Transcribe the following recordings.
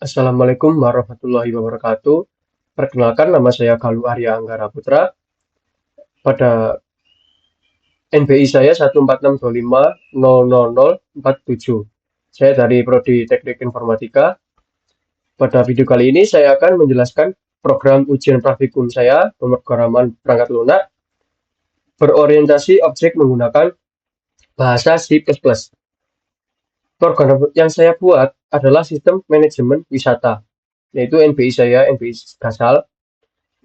Assalamualaikum warahmatullahi wabarakatuh. Perkenalkan, nama saya Galuh Arya Anggara Putra. Pada NBI saya 14625000047. Saya dari Prodi Teknik Informatika. Pada video kali ini saya akan menjelaskan program ujian praktikum saya pemrograman perangkat lunak berorientasi objek menggunakan bahasa C++. Program yang saya buat adalah sistem manajemen wisata, yaitu NBI saya, NBI Gasal.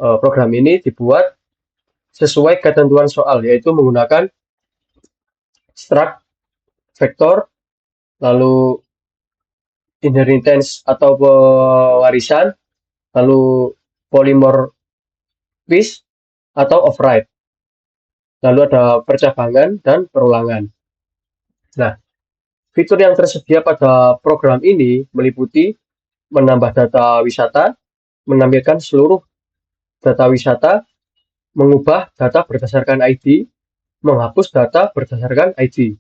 Program ini dibuat sesuai ketentuan soal, yaitu menggunakan struct, vektor, lalu inheritance atau pewarisan, lalu polymorphism atau override, lalu ada percabangan dan perulangan. Nah, fitur yang tersedia pada program ini meliputi menambah data wisata, menampilkan seluruh data wisata, mengubah data berdasarkan ID, menghapus data berdasarkan ID,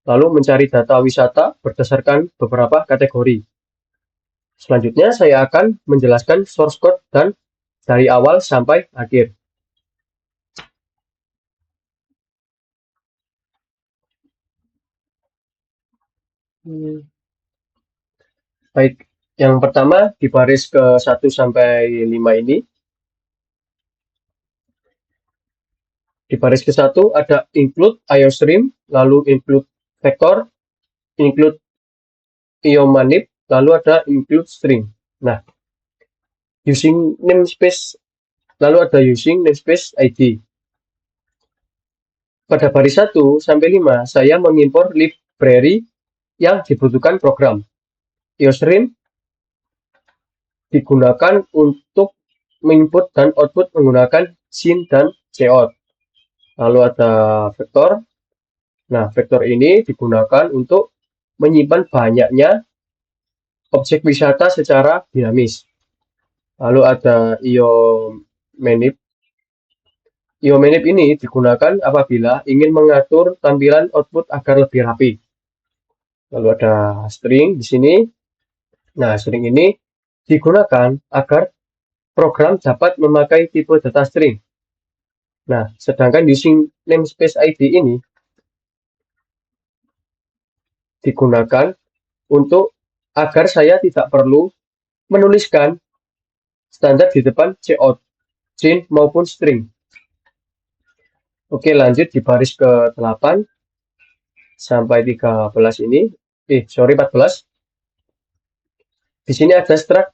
lalu mencari data wisata berdasarkan beberapa kategori. Selanjutnya saya akan menjelaskan source code dan dari awal sampai akhir. Baik, yang pertama di baris ke 1 sampai 5 ini. Di baris ke 1 ada include IOStream, lalu include vector, include IOManip, lalu ada include string. Nah, using namespace, lalu ada using namespace ID. Pada baris 1 sampai 5 saya mengimpor library yang dibutuhkan program. IOStream digunakan untuk input dan output menggunakan sin dan cout. Lalu ada vektor. Nah, vektor ini digunakan untuk menyimpan banyaknya objek wisata secara dinamis. Lalu ada IOManip. IOManip ini digunakan apabila ingin mengatur tampilan output agar lebih rapi. Lalu ada string di sini. Nah, string ini digunakan agar program dapat memakai tipe data string. Nah, sedangkan using namespace ID ini digunakan untuk agar saya tidak perlu menuliskan standar di depan cout, sin maupun string. Oke, lanjut di baris ke-8 sampai 13 ini. 14. Di sini ada struct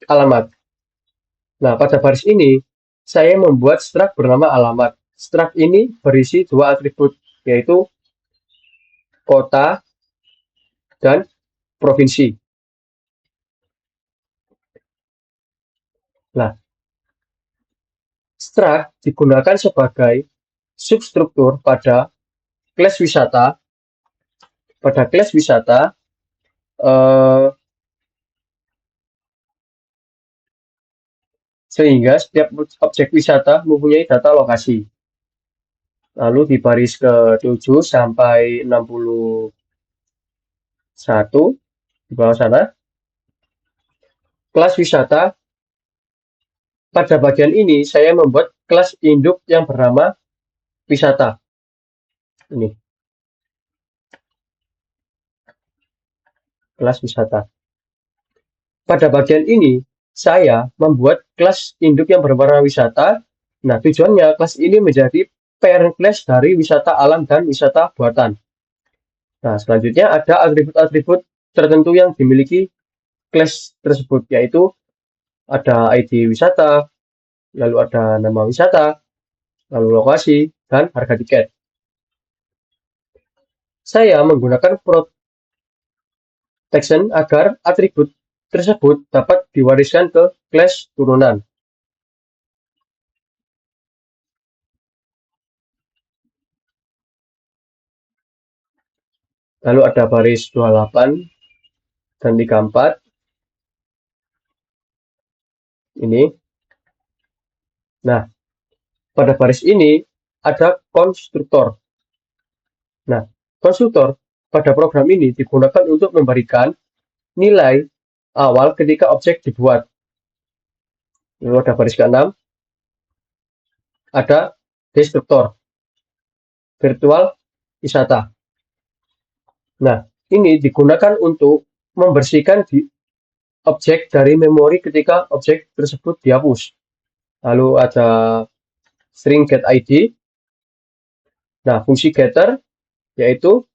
alamat. Nah, pada baris ini saya membuat struct bernama alamat. Struct ini berisi dua atribut, yaitu kota dan provinsi. Nah, struct digunakan sebagai substruktur pada kelas wisata. Pada kelas wisata, sehingga setiap objek wisata mempunyai data lokasi. Lalu di baris ke-7 sampai 61 di bawah sana, kelas wisata. Pada bagian ini saya membuat kelas induk yang bernama wisata. Ini. Kelas wisata. Pada bagian ini saya membuat kelas induk yang berwarna wisata. Nah, tujuannya kelas ini menjadi parent class dari wisata alam dan wisata buatan. Nah, selanjutnya ada atribut-atribut tertentu yang dimiliki kelas tersebut, yaitu ada ID wisata, lalu ada nama wisata, lalu lokasi, dan harga tiket. Saya menggunakan protection agar atribut tersebut dapat diwariskan ke kelas turunan. Lalu ada baris 28 dan 34. Ini. Nah, pada baris ini ada konstruktor. Nah, konstruktor pada program ini digunakan untuk memberikan nilai awal ketika objek dibuat. Lalu ada baris ke-6, ada destruktor, virtual wisata. Nah, ini digunakan untuk membersihkan objek dari memori ketika objek tersebut dihapus. Lalu ada string get ID. Nah, fungsi getter yaitu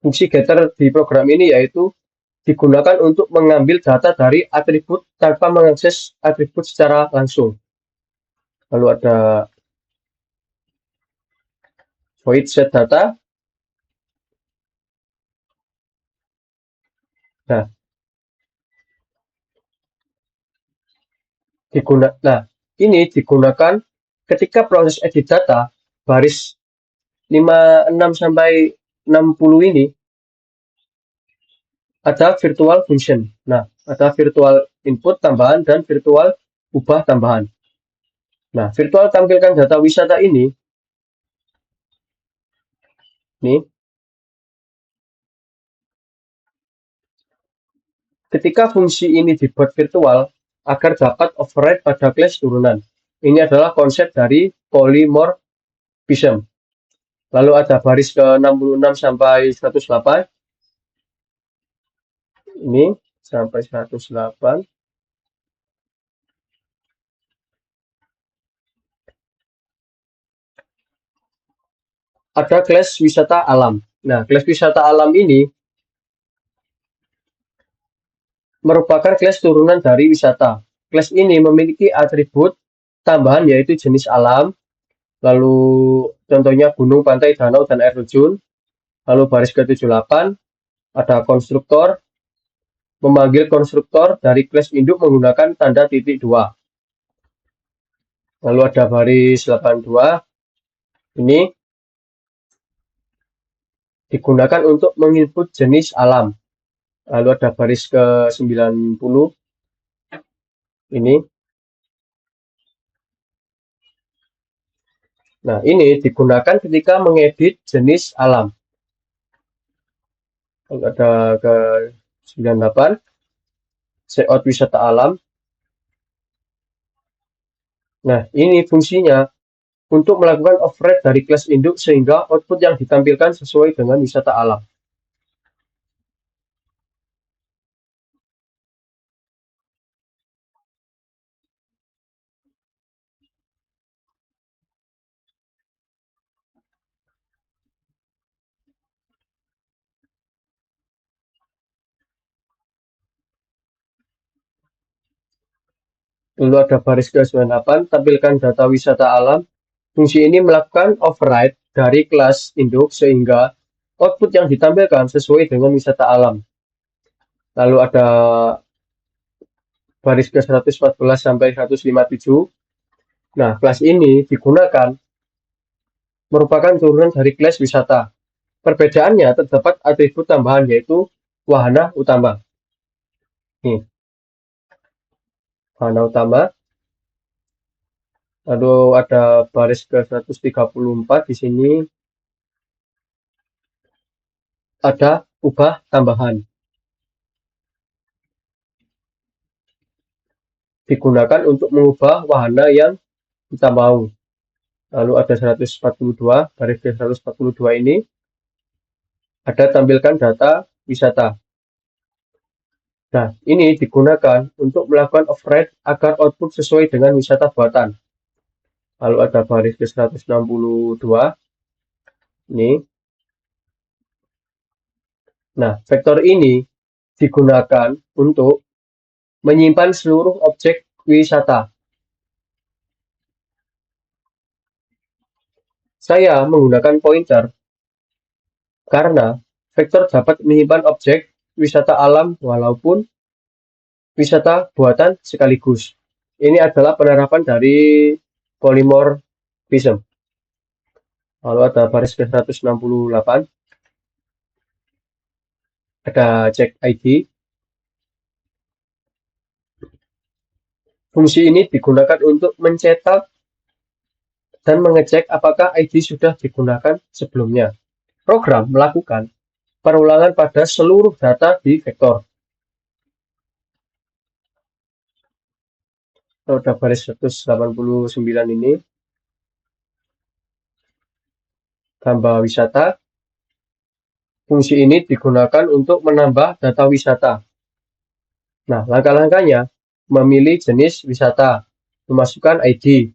fungsi getter di program ini yaitu digunakan untuk mengambil data dari atribut tanpa mengakses atribut secara langsung. Lalu ada void set data. Nah, ini digunakan ketika proses edit data baris 56 sampai 60 ini ada virtual function. Nah, ada virtual input tambahan dan virtual ubah tambahan. Nah, virtual tampilkan data wisata ini ketika fungsi ini dibuat virtual agar dapat override pada kelas turunan. Ini adalah konsep dari polymorphism. Lalu ada baris ke-66 sampai 108. Ini sampai 108. Ada kelas wisata alam. Nah, kelas wisata alam ini merupakan kelas turunan dari wisata. Kelas ini memiliki atribut tambahan yaitu jenis alam, lalu contohnya gunung, pantai, danau, dan air terjun. Lalu baris ke-78 ada konstruktor, memanggil konstruktor dari kelas induk menggunakan tanda titik 2. Lalu ada baris 82, ini digunakan untuk menginput jenis alam. Lalu ada baris ke-90, ini. Nah, ini digunakan ketika mengedit jenis alam. Lalu ada ke-98, layout wisata alam. Nah, ini fungsinya untuk melakukan override dari kelas induk sehingga output yang ditampilkan sesuai dengan wisata alam. Lalu ada baris ke-98, tampilkan data wisata alam. Fungsi ini melakukan override dari kelas induk sehingga output yang ditampilkan sesuai dengan wisata alam. Lalu ada baris ke-114 sampai 157. Nah, kelas ini digunakan merupakan turunan dari kelas wisata. Perbedaannya terdapat atribut tambahan yaitu wahana utama. Nih, wahana utama. Lalu ada baris ke-134 di sini ada ubah tambahan. Digunakan untuk mengubah wahana yang kita mau. Lalu ada 142, baris ke-142 ini ada tampilkan data wisata. Nah, ini digunakan untuk melakukan override agar output sesuai dengan wisata buatan. Lalu ada baris ke-162, ini. Nah, vektor ini digunakan untuk menyimpan seluruh objek wisata. Saya menggunakan pointer karena vektor dapat menyimpan objek wisata alam walaupun wisata buatan sekaligus. Ini adalah penerapan dari polymorphism. Lalu ada baris ke-168, ada check ID. Fungsi ini digunakan untuk mencetak dan mengecek apakah ID sudah digunakan sebelumnya. Program melakukan perulangan pada seluruh data di vektor. Pada baris 189 ini, tambah wisata. Fungsi ini digunakan untuk menambah data wisata. Nah, langkah-langkahnya, memilih jenis wisata, memasukkan ID,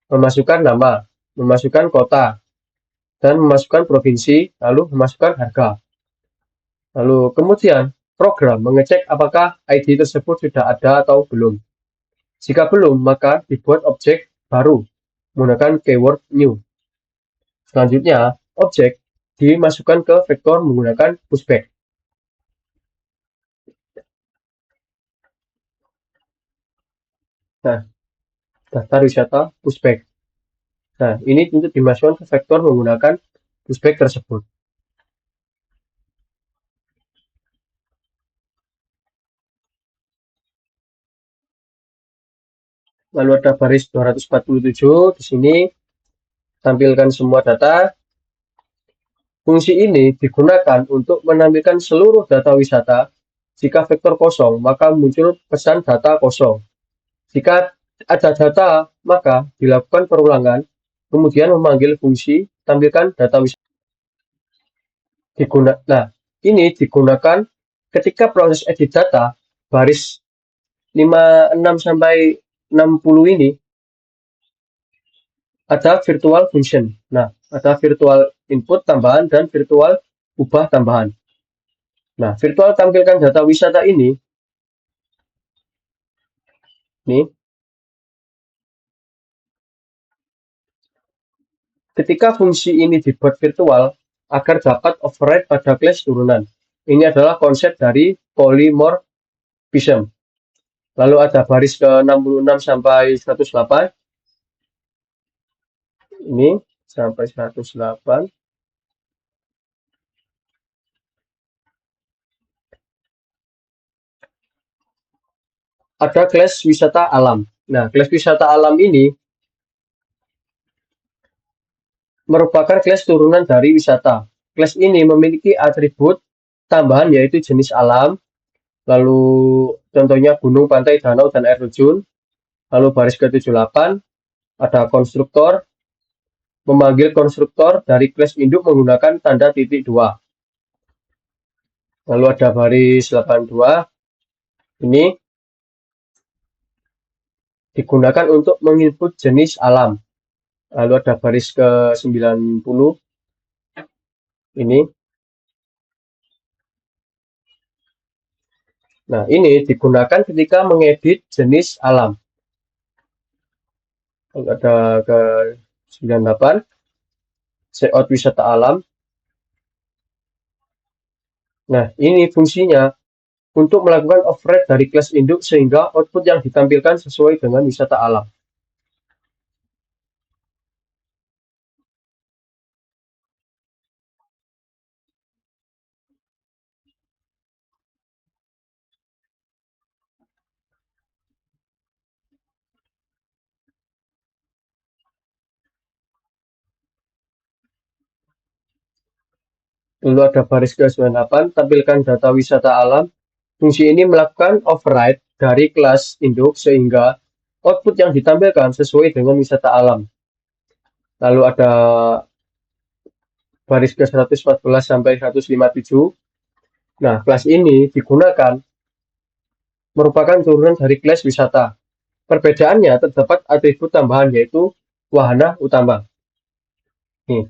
memasukkan nama, memasukkan kota, dan memasukkan provinsi, lalu memasukkan harga. Lalu kemudian program mengecek apakah ID tersebut sudah ada atau belum. Jika belum, maka dibuat objek baru menggunakan keyword new. Selanjutnya, objek dimasukkan ke vektor menggunakan pushback. Nah, daftar wisata pushback. Nah, ini untuk dimasukkan ke vektor menggunakan pushback tersebut. Lalu ada baris 247 di sini tampilkan semua data. Fungsi ini digunakan untuk menampilkan seluruh data wisata. Jika vektor kosong, maka muncul pesan data kosong. Jika ada data, maka dilakukan perulangan, kemudian memanggil fungsi tampilkan data wisata. Nah, ini digunakan ketika proses edit data baris 56 sampai 60 ini ada virtual function. Nah, ada virtual input tambahan dan virtual ubah tambahan. Nah, virtual tampilkan data wisata ini ketika fungsi ini dibuat virtual agar dapat override pada kelas turunan. Ini adalah konsep dari polymorphism. Lalu ada baris ke 66 sampai 108. Ini sampai 108. Ada kelas wisata alam. Nah, kelas wisata alam ini merupakan kelas turunan dari wisata. Kelas ini memiliki atribut tambahan yaitu jenis alam, lalu contohnya gunung, pantai, danau, dan air terjun. Lalu baris ke-78 ada konstruktor, memanggil konstruktor dari kelas induk menggunakan tanda titik 2. Lalu ada baris 82, ini digunakan untuk menginput jenis alam. Lalu ada baris ke-90, ini. Nah, ini digunakan ketika mengedit jenis alam. Lalu ada ke-98, layout wisata alam. Nah, ini fungsinya untuk melakukan override dari kelas induk sehingga output yang ditampilkan sesuai dengan wisata alam. Lalu ada baris ke-98, tampilkan data wisata alam. Fungsi ini melakukan override dari kelas induk sehingga output yang ditampilkan sesuai dengan wisata alam. Lalu ada baris ke-114 sampai 157. Nah, kelas ini digunakan merupakan turunan dari kelas wisata. Perbedaannya terdapat atribut tambahan yaitu wahana utama. Nih,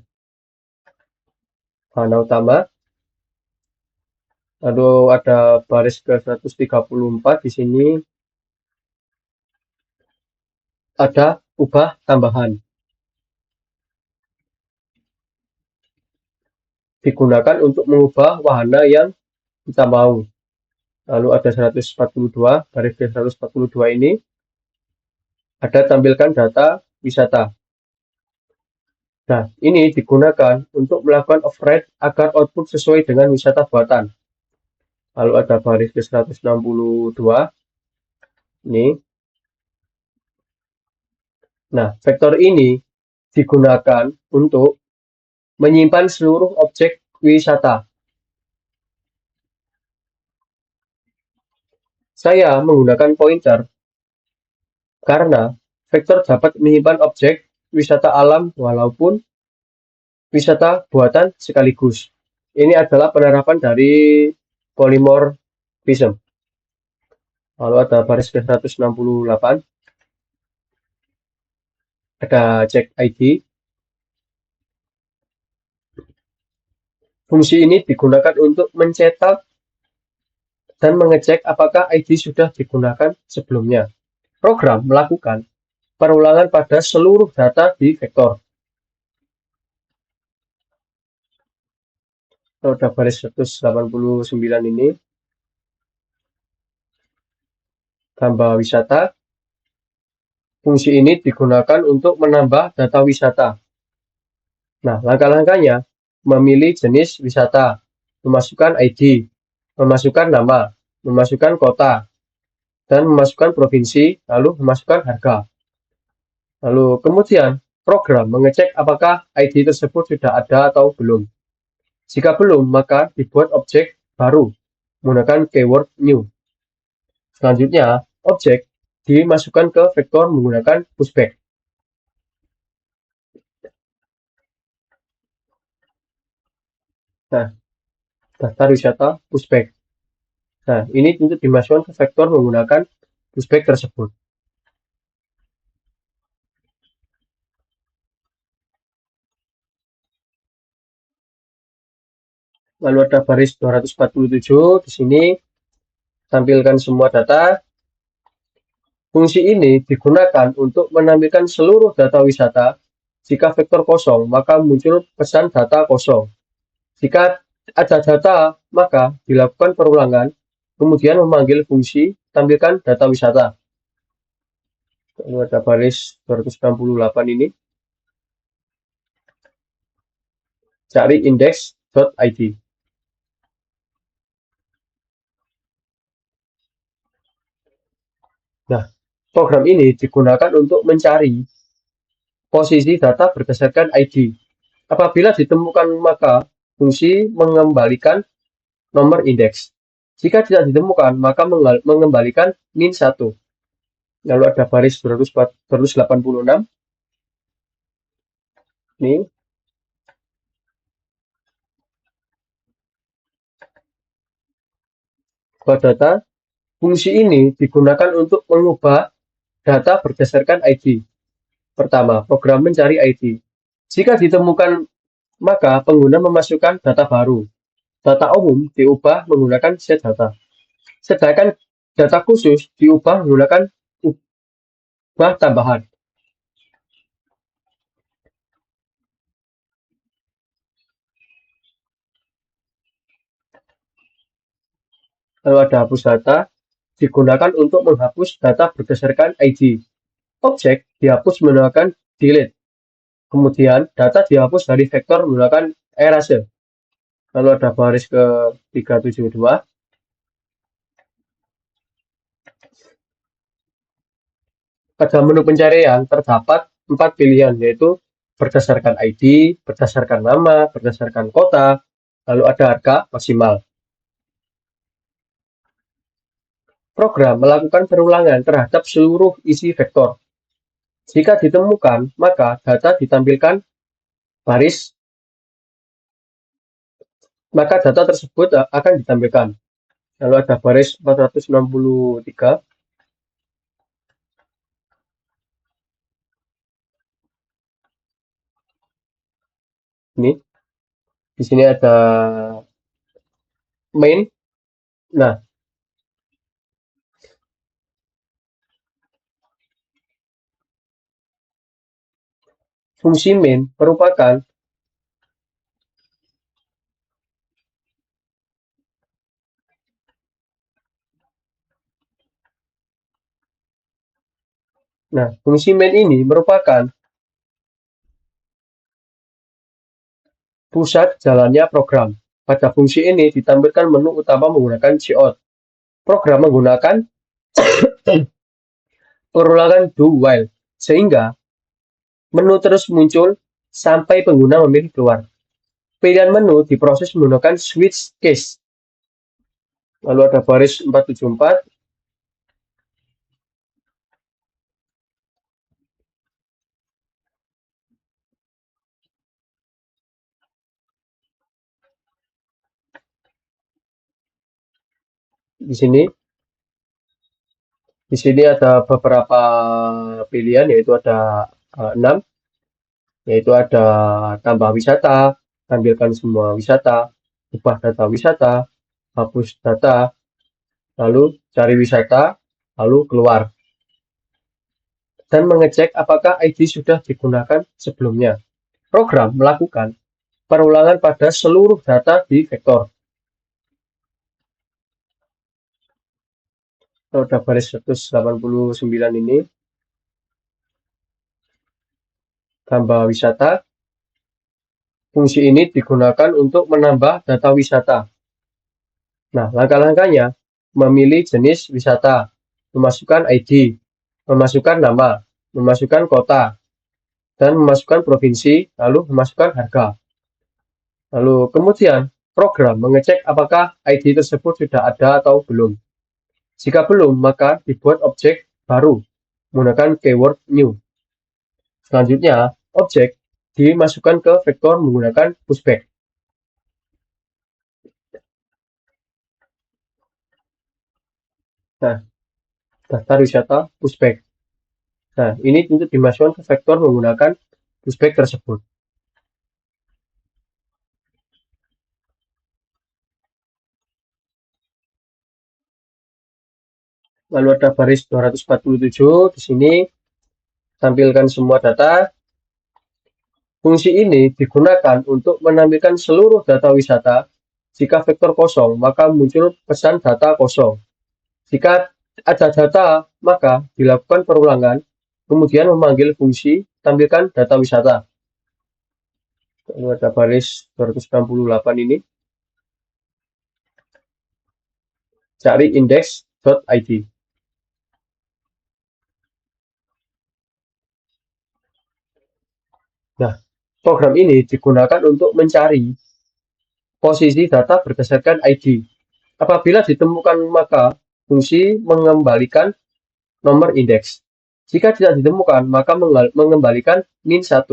wahana utama. Lalu ada baris ke-134 di sini ada ubah tambahan. Digunakan untuk mengubah wahana yang kita mau. Lalu ada 142, baris ke-142 ini ada tampilkan data wisata. Nah, ini digunakan untuk melakukan override agar output sesuai dengan wisata buatan. Lalu ada baris ke-162 ini. Nah, vektor ini digunakan untuk menyimpan seluruh objek wisata. Saya menggunakan pointer karena vektor dapat menyimpan objek wisata alam walaupun wisata buatan sekaligus. Ini adalah penerapan dari polymorphism. Lalu ada baris ke-168, ada check ID. Fungsi ini digunakan untuk mencetak dan mengecek apakah ID sudah digunakan sebelumnya. Program melakukan perulangan pada seluruh data di vektor. Pada baris 189 ini, tambah wisata. Fungsi ini digunakan untuk menambah data wisata. Nah, langkah-langkahnya memilih jenis wisata, memasukkan ID, memasukkan nama, memasukkan kota, dan memasukkan provinsi, lalu memasukkan harga. Lalu kemudian program mengecek apakah ID tersebut sudah ada atau belum. Jika belum, maka dibuat objek baru menggunakan keyword new. Selanjutnya, objek dimasukkan ke vektor menggunakan pushback. Nah, daftar wisata pushback. Nah, ini untuk dimasukkan ke vektor menggunakan pushback tersebut. Lalu ada baris 247 di sini tampilkan semua data. Fungsi ini digunakan untuk menampilkan seluruh data wisata. Jika vektor kosong, maka muncul pesan data kosong. Jika ada data, maka dilakukan perulangan, kemudian memanggil fungsi tampilkan data wisata. Lalu ada baris 268 ini. Cari index.id. Nah, program ini digunakan untuk mencari posisi data berdasarkan ID. Apabila ditemukan, maka fungsi mengembalikan nomor indeks. Jika tidak ditemukan, maka mengembalikan min1. Lalu ada baris 286. Ini. Buat data. Fungsi ini digunakan untuk mengubah data berdasarkan ID. Pertama, program mencari ID. Jika ditemukan, maka pengguna memasukkan data baru. Data umum diubah menggunakan set data. Sedangkan data khusus diubah menggunakan ubah tambahan. Lalu ada hapus data, digunakan untuk menghapus data berdasarkan ID. Objek dihapus menggunakan delete. Kemudian data dihapus dari vektor menggunakan erase. Lalu ada baris ke 372. Pada menu pencarian terdapat 4 pilihan, yaitu berdasarkan ID, berdasarkan nama, berdasarkan kota, lalu ada harga maksimal. Program melakukan perulangan terhadap seluruh isi vektor. Jika ditemukan, maka data ditampilkan baris, maka data tersebut akan ditampilkan. Lalu ada baris 463. Ini. Di sini ada main. Nah, fungsi main merupakan fungsi main ini merupakan pusat jalannya program. Pada fungsi ini ditampilkan menu utama menggunakan cout. Program menggunakan perulangan do while, sehingga menu terus muncul sampai pengguna memilih keluar. Pilihan menu diproses menggunakan switch case. Lalu ada baris 474. Di sini di sini ada beberapa pilihan, yaitu ada 6, yaitu ada tambah wisata, tampilkan semua wisata, ubah data wisata, hapus data, lalu cari wisata, lalu keluar, dan mengecek apakah ID sudah digunakan sebelumnya. Program melakukan perulangan pada seluruh data di vektor. Pada baris 189 ini, tambah wisata. Fungsi ini digunakan untuk menambah data wisata. Nah, langkah-langkahnya: memilih jenis wisata, memasukkan ID, memasukkan nama, memasukkan kota, dan memasukkan provinsi, lalu memasukkan harga. Lalu kemudian program mengecek apakah ID tersebut sudah ada atau belum. Jika belum, maka dibuat objek baru menggunakan keyword new. Selanjutnya, objek dimasukkan ke vektor menggunakan pushback. Nah, daftar wisata pushback. Nah, ini untuk dimasukkan ke vektor menggunakan pushback tersebut. Lalu ada baris 247 di sini, tampilkan semua data. Fungsi ini digunakan untuk menampilkan seluruh data wisata. Jika vektor kosong, maka muncul pesan data kosong. Jika ada data, maka dilakukan perulangan, kemudian memanggil fungsi tampilkan data wisata. Lalu ada baris 268 ini, cari index.id. Nah, program ini digunakan untuk mencari posisi data berdasarkan ID. Apabila ditemukan, maka fungsi mengembalikan nomor indeks. Jika tidak ditemukan, maka mengembalikan min1.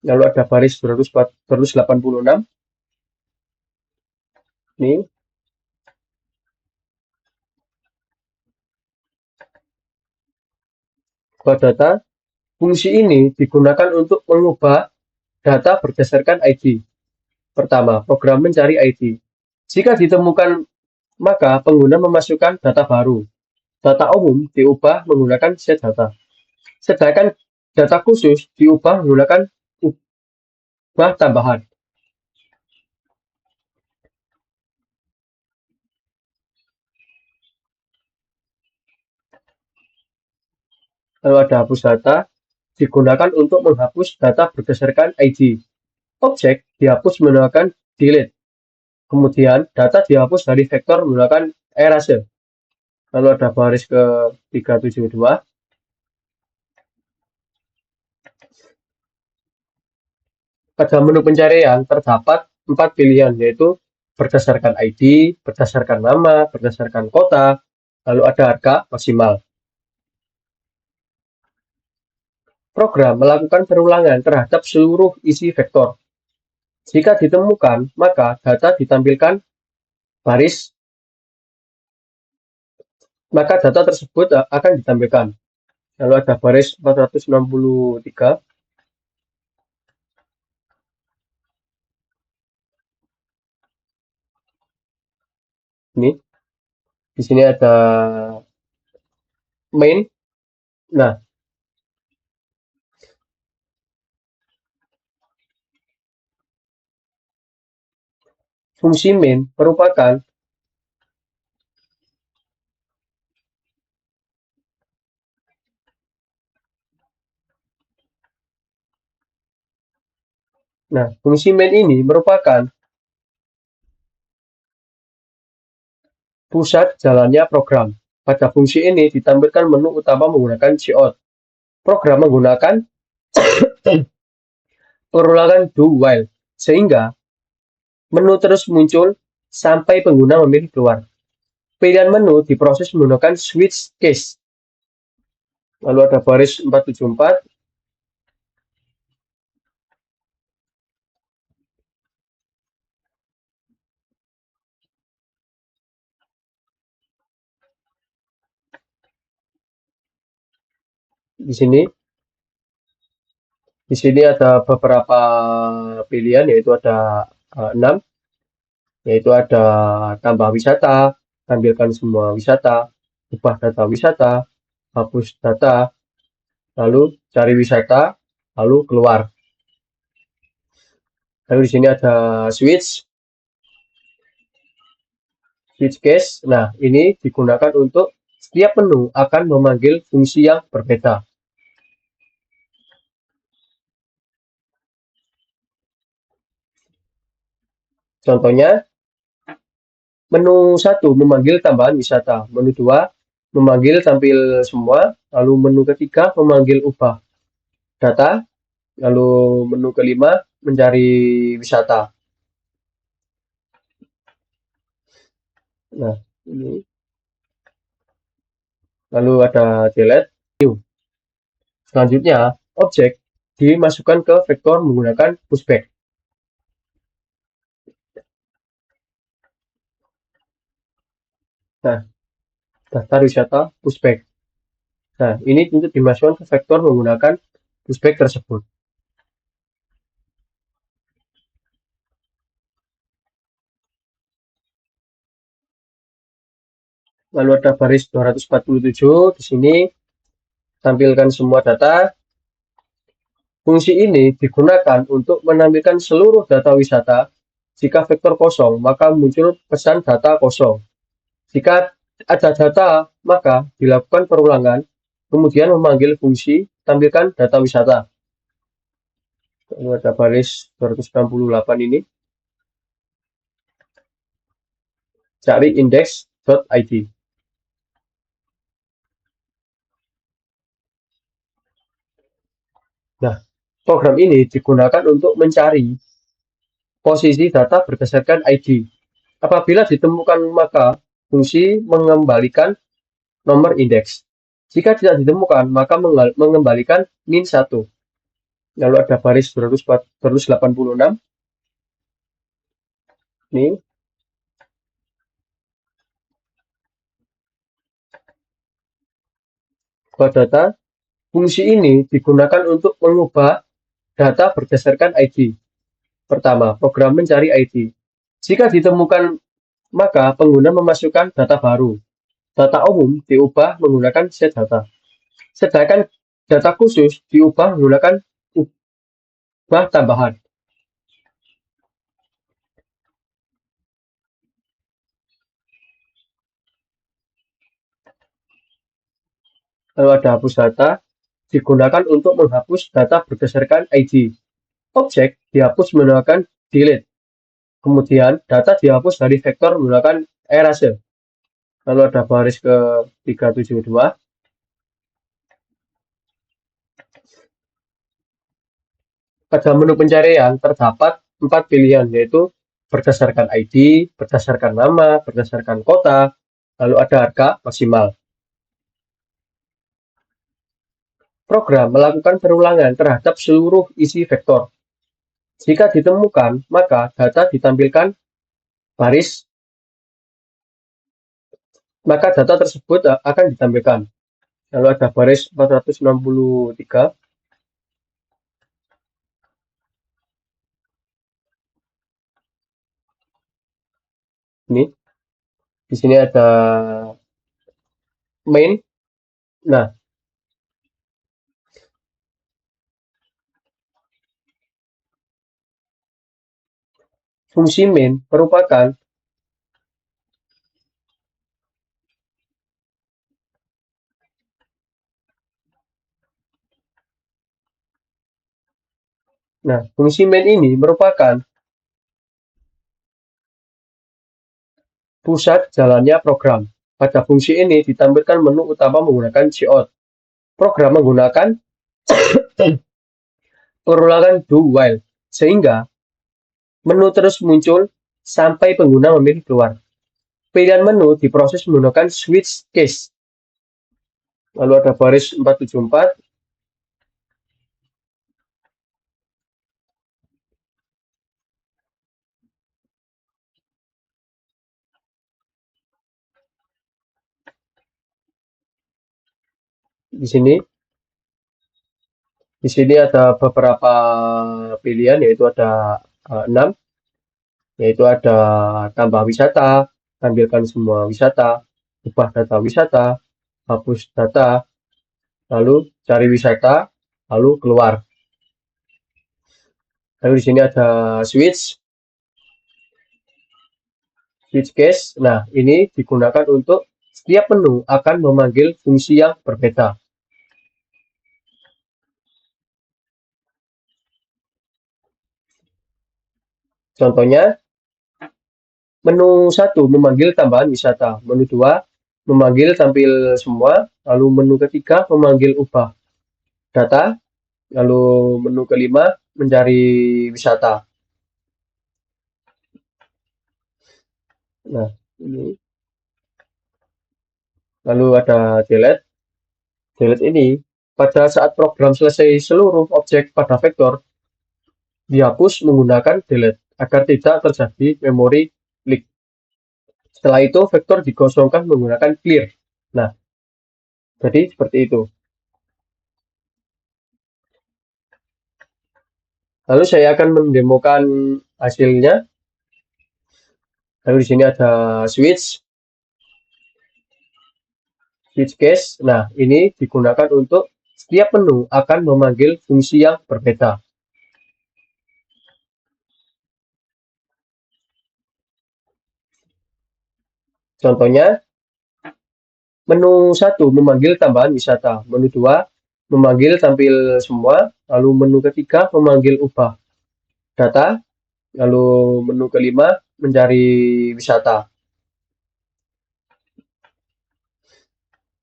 Lalu ada baris 286. Ini buat data. Fungsi ini digunakan untuk mengubah data berdasarkan ID. Pertama, program mencari ID. Jika ditemukan, maka pengguna memasukkan data baru. Data umum diubah menggunakan set data. Sedangkan data khusus diubah menggunakan ubah tambahan. Lalu ada hapus data, digunakan untuk menghapus data berdasarkan ID. Objek dihapus menggunakan delete. Kemudian data dihapus dari vektor menggunakan erase. Lalu ada baris ke 372. Pada menu pencarian terdapat 4 pilihan, yaitu berdasarkan ID, berdasarkan nama, berdasarkan kota, lalu ada harga maksimal. Program melakukan perulangan terhadap seluruh isi vektor. Jika ditemukan, maka data ditampilkan baris, maka data tersebut akan ditampilkan. Lalu ada baris 463. Ini di sini ada main. Nah, fungsi main merupakan fungsi main ini merupakan pusat jalannya program. Pada fungsi ini ditampilkan menu utama menggunakan cout. Program menggunakan perulangan do while, sehingga menu terus muncul sampai pengguna memilih keluar. Pilihan menu diproses menggunakan switch case. Lalu ada baris 474. Di sini di sini ada beberapa pilihan, yaitu ada 6, yaitu ada tambah wisata, tampilkan semua wisata, ubah data wisata, hapus data, lalu cari wisata, lalu keluar. Lalu di sini ada switch case. Nah, ini digunakan untuk setiap menu akan memanggil fungsi yang berbeda. Contohnya, menu 1 memanggil tambahan wisata, menu 2 memanggil tampil semua, lalu menu ketiga memanggil ubah data, lalu menu kelima mencari wisata. Nah, ini lalu ada delete, new. Selanjutnya, objek dimasukkan ke vektor menggunakan pushback. Nah, daftar wisata pushback. Nah, ini untuk dimasukkan ke vektor menggunakan pushback tersebut. Lalu ada baris 247 di sini, tampilkan semua data. Fungsi ini digunakan untuk menampilkan seluruh data wisata. Jika vektor kosong, maka muncul pesan data kosong. Jika ada data, maka dilakukan perulangan, kemudian memanggil fungsi tampilkan data wisata. Lalu ada baris 268 ini, cari index.id. Nah, program ini digunakan untuk mencari posisi data berdasarkan ID. Apabila ditemukan, maka fungsi mengembalikan nomor indeks. Jika tidak ditemukan, maka mengembalikan min 1. Lalu ada baris 286. Ini buat data. Fungsi ini digunakan untuk mengubah data berdasarkan ID. Pertama, program mencari ID. Jika ditemukan, maka pengguna memasukkan data baru. Data umum diubah menggunakan set data. Sedangkan data khusus diubah menggunakan ubah tambahan. Lalu ada hapus data, digunakan untuk menghapus data berdasarkan ID. Objek dihapus menggunakan delete. Kemudian data dihapus dari vektor menggunakan erase. Lalu ada baris ke 372. Pada menu pencarian terdapat 4 pilihan, yaitu berdasarkan ID, berdasarkan nama, berdasarkan kota, lalu ada harga maksimal. Program melakukan perulangan terhadap seluruh isi vektor. Jika ditemukan, maka data ditampilkan baris, maka data tersebut akan ditampilkan. Lalu ada baris 463. Ini di sini ada main. Nah, fungsi main merupakan fungsi main ini merupakan pusat jalannya program. Pada fungsi ini ditampilkan menu utama menggunakan cout. Program menggunakan perulangan do while, sehingga menu terus muncul sampai pengguna memilih keluar. Pilihan menu diproses menggunakan switch case. Lalu ada baris 474. Di sini Di sini ada beberapa pilihan, yaitu ada 6, yaitu ada tambah wisata, tampilkan semua wisata, ubah data wisata, hapus data, lalu cari wisata, lalu keluar. Lalu di sini ada switch case. Nah, ini digunakan untuk setiap menu akan memanggil fungsi yang berbeda. Contohnya, menu 1 memanggil tambahan wisata, menu 2 memanggil tampil semua, lalu menu ketiga memanggil ubah data, lalu menu kelima mencari wisata. Nah, ini lalu ada delete. Delete ini pada saat program selesai seluruh objek pada vektor dihapus menggunakan delete agar tidak terjadi memori leak. Setelah itu vektor dikosongkan menggunakan clear. Nah, jadi seperti itu. Lalu saya akan mendemokan hasilnya. Lalu di sini ada switch case. Nah, ini digunakan untuk setiap menu akan memanggil fungsi yang berbeda. Contohnya, menu 1 memanggil tambahan wisata, menu 2 memanggil tampil semua, lalu menu ketiga memanggil ubah data, lalu menu kelima mencari wisata.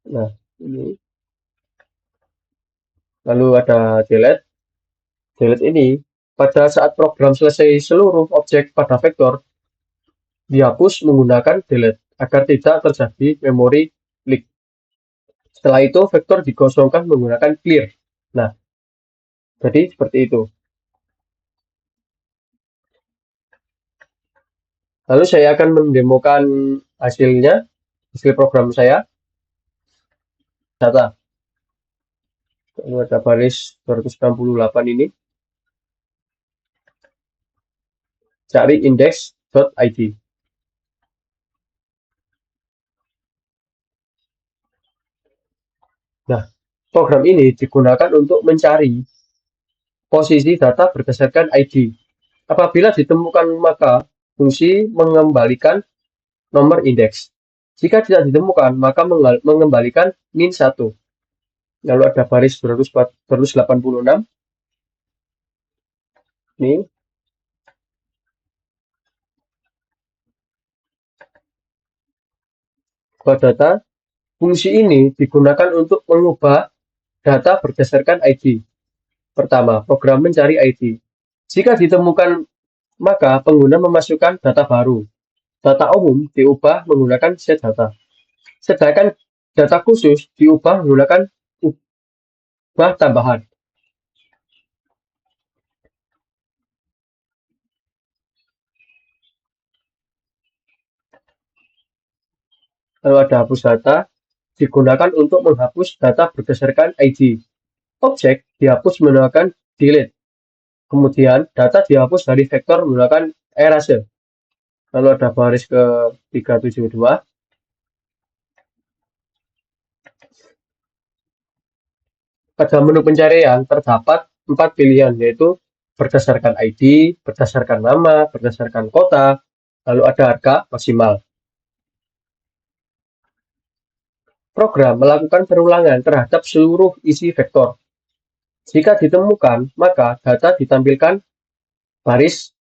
Nah, ini lalu ada delete. Delete ini pada saat program selesai seluruh objek pada vektor dihapus menggunakan delete agar tidak terjadi memori leak. Setelah itu vektor dikosongkan menggunakan clear. Nah, jadi seperti itu. Lalu saya akan mendemokan hasilnya, hasil program saya, data. Lalu ada baris 268 ini, cari index.id. Nah, program ini digunakan untuk mencari posisi data berdasarkan ID. Apabila ditemukan, maka fungsi mengembalikan nomor indeks. Jika tidak ditemukan, maka mengembalikan min 1. Lalu ada baris 286. Ini buat data. Fungsi ini digunakan untuk mengubah data berdasarkan ID. Pertama, program mencari ID. Jika ditemukan, maka pengguna memasukkan data baru. Data umum diubah menggunakan set data. Sedangkan data khusus diubah menggunakan ubah tambahan. Lalu ada hapus data, digunakan untuk menghapus data berdasarkan ID. Objek dihapus menggunakan delete. Kemudian data dihapus dari vektor menggunakan erase. Lalu ada baris ke 372. Pada menu pencarian terdapat 4 pilihan, yaitu berdasarkan ID, berdasarkan nama, berdasarkan kota, lalu ada harga maksimal. Program melakukan perulangan terhadap seluruh isi vektor. Jika ditemukan, maka data ditampilkan baris,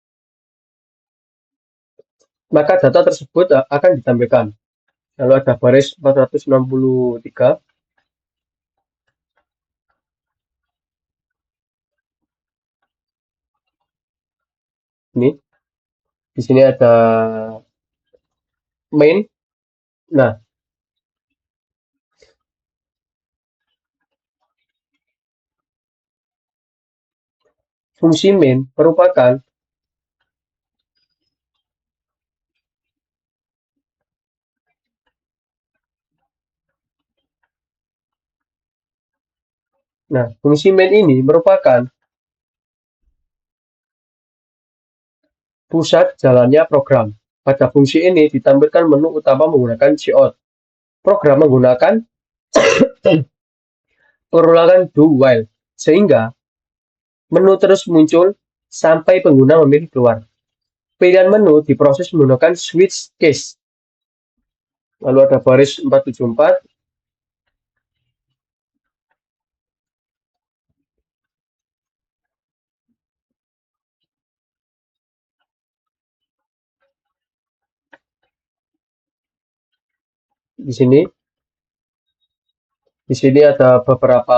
maka data tersebut akan ditampilkan. Lalu ada baris 463. Ini di sini ada main. Nah, fungsi main merupakan Nah, fungsi main ini merupakan pusat jalannya program. Pada fungsi ini ditampilkan menu utama menggunakan cout. Program menggunakan perulangan do while, sehingga menu terus muncul sampai pengguna memilih keluar. Pilihan menu diproses menggunakan switch case. Lalu ada baris 474. Di sini Di sini ada beberapa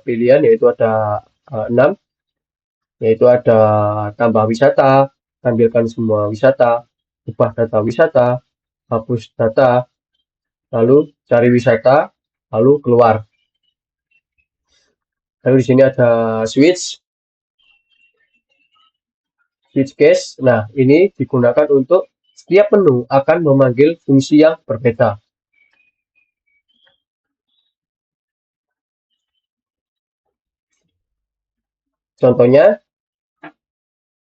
pilihan, yaitu ada 6, yaitu ada tambah wisata, tampilkan semua wisata, ubah data wisata, hapus data, lalu cari wisata, lalu keluar. Lalu di sini ada switch case. Nah, ini digunakan untuk setiap menu akan memanggil fungsi yang berbeda. Contohnya,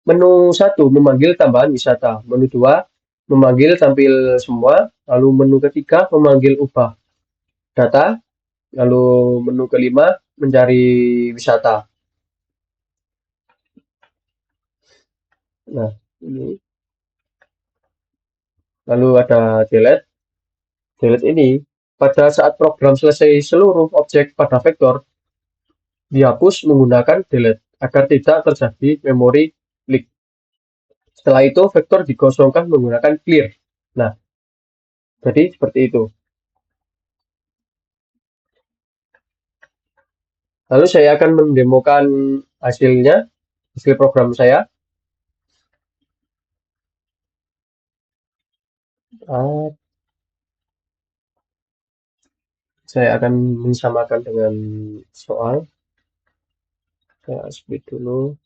menu 1 memanggil tambahan wisata, menu 2 memanggil tampil semua, lalu menu ketiga memanggil ubah data, lalu menu kelima mencari wisata. Nah, ini lalu ada delete. Delete ini pada saat program selesai seluruh objek pada vektor dihapus menggunakan delete agar tidak terjadi memori leak. Setelah itu vektor dikosongkan menggunakan clear. Nah, jadi seperti itu. Lalu saya akan mendemokan hasilnya, hasil program saya. Ah, saya akan mensamakan dengan soal. Saya split dulu.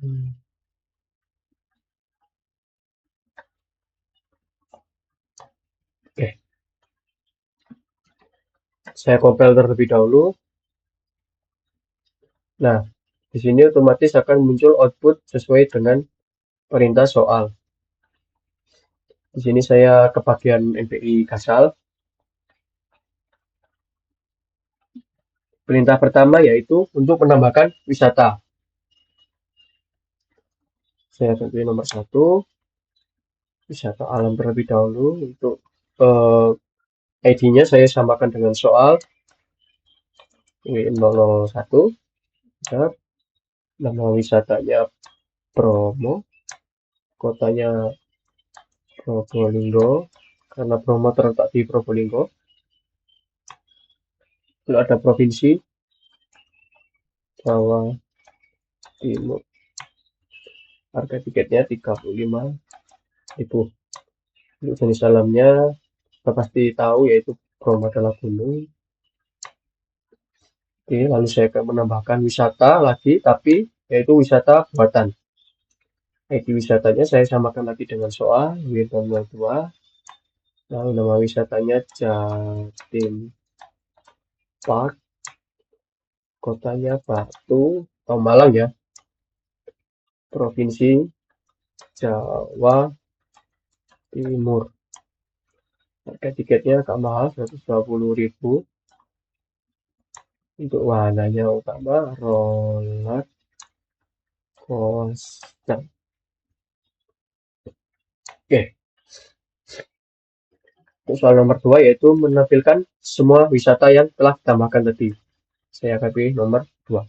Hmm. Oke, saya compile terlebih dahulu. Nah, di sini otomatis akan muncul output sesuai dengan perintah soal. Di sini saya ke bagian MPI Kasal. Perintah pertama yaitu untuk menambahkan wisata. Saya tentuin nomor 1, wisata alam terlebih dahulu. Untuk ID-nya saya samakan dengan soal. Ini 001. Nama wisatanya Bromo, kotanya Probolinggo, karena Bromo terletak di Probolinggo. Lalu ada provinsi Jawa Timur. Harga tiketnya 35.000. Untuk jenis alamnya kita pasti tahu, yaitu Bromo adalah gunung. Oke, lalu saya akan menambahkan wisata lagi, tapi yaitu wisata buatan. ID wisatanya saya samakan lagi dengan soal, Wirtonggo 2. Lalu nama wisatanya Jatim Park, kotanya Batu atau Malang ya, provinsi Jawa Timur. Harga tiketnya agak mahal, 120.000. Untuk wahananya utama roller coaster. Oke, untuk soal nomor 2 yaitu menampilkan semua wisata yang telah ditambahkan tadi. Saya akan pilih nomor 2.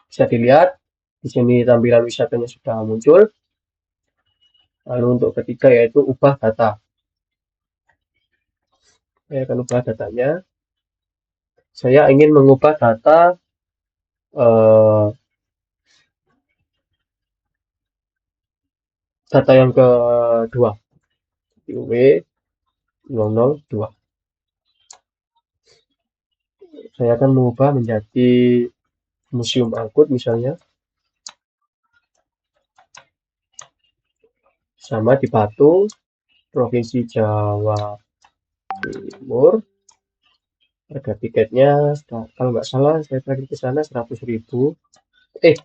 Bisa dilihat di sini tampilan wisatanya sudah muncul. Lalu untuk ketiga yaitu ubah data. Saya akan ubah datanya. Saya ingin mengubah data eh, data yang kedua, W002. Saya akan mengubah menjadi museum angkut misalnya. sama di Batu, Provinsi Jawa Timur. Harga tiketnya kalau nggak salah saya terakhir ke sana 100.000. 120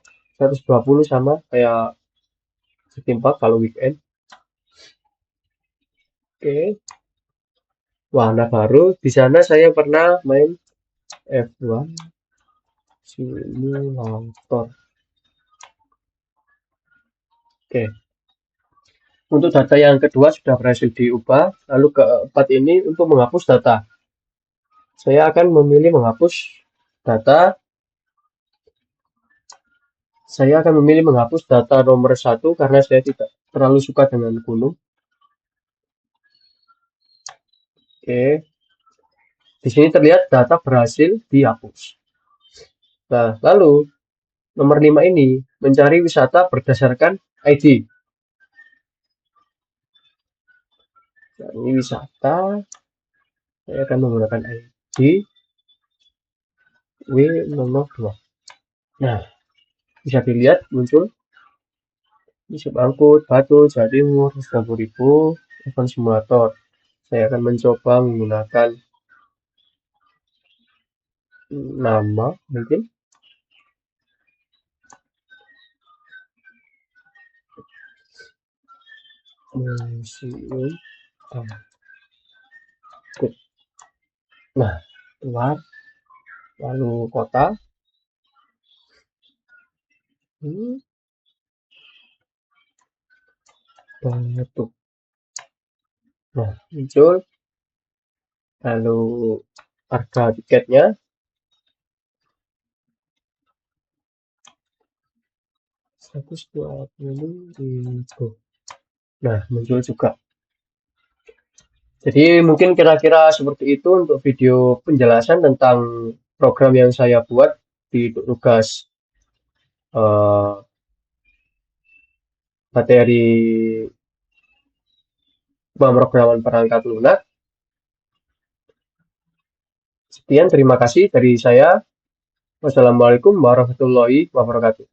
sama kayak Setimpak kalau weekend. Oke. Wahana baru di sana saya pernah main F1 simulator. Oke. Untuk data yang kedua sudah berhasil diubah, lalu keempat ini untuk menghapus data. Saya akan memilih menghapus data. Saya akan memilih menghapus data nomor satu karena saya tidak terlalu suka dengan gunung. Oke. Di sini terlihat data berhasil dihapus. Nah, lalu nomor 5 ini mencari wisata berdasarkan ID. Cari wisata, saya akan menggunakan ID W nomor 2. Nah, bisa dilihat muncul Yusuf Angkut, Batu, Jawa Timur, 90.000, event simulator. Saya akan mencoba menggunakan nama mungkin. Museum Angkut. Nah, keluar. Lalu kota. Batu. Nah, muncul. Lalu harga tiketnya 120.000. Nah, muncul juga. Jadi mungkin kira-kira seperti itu untuk video penjelasan tentang program yang saya buat di tugas materi pemrograman perangkat lunak. Sekian, terima kasih dari saya. Wassalamualaikum warahmatullahi wabarakatuh.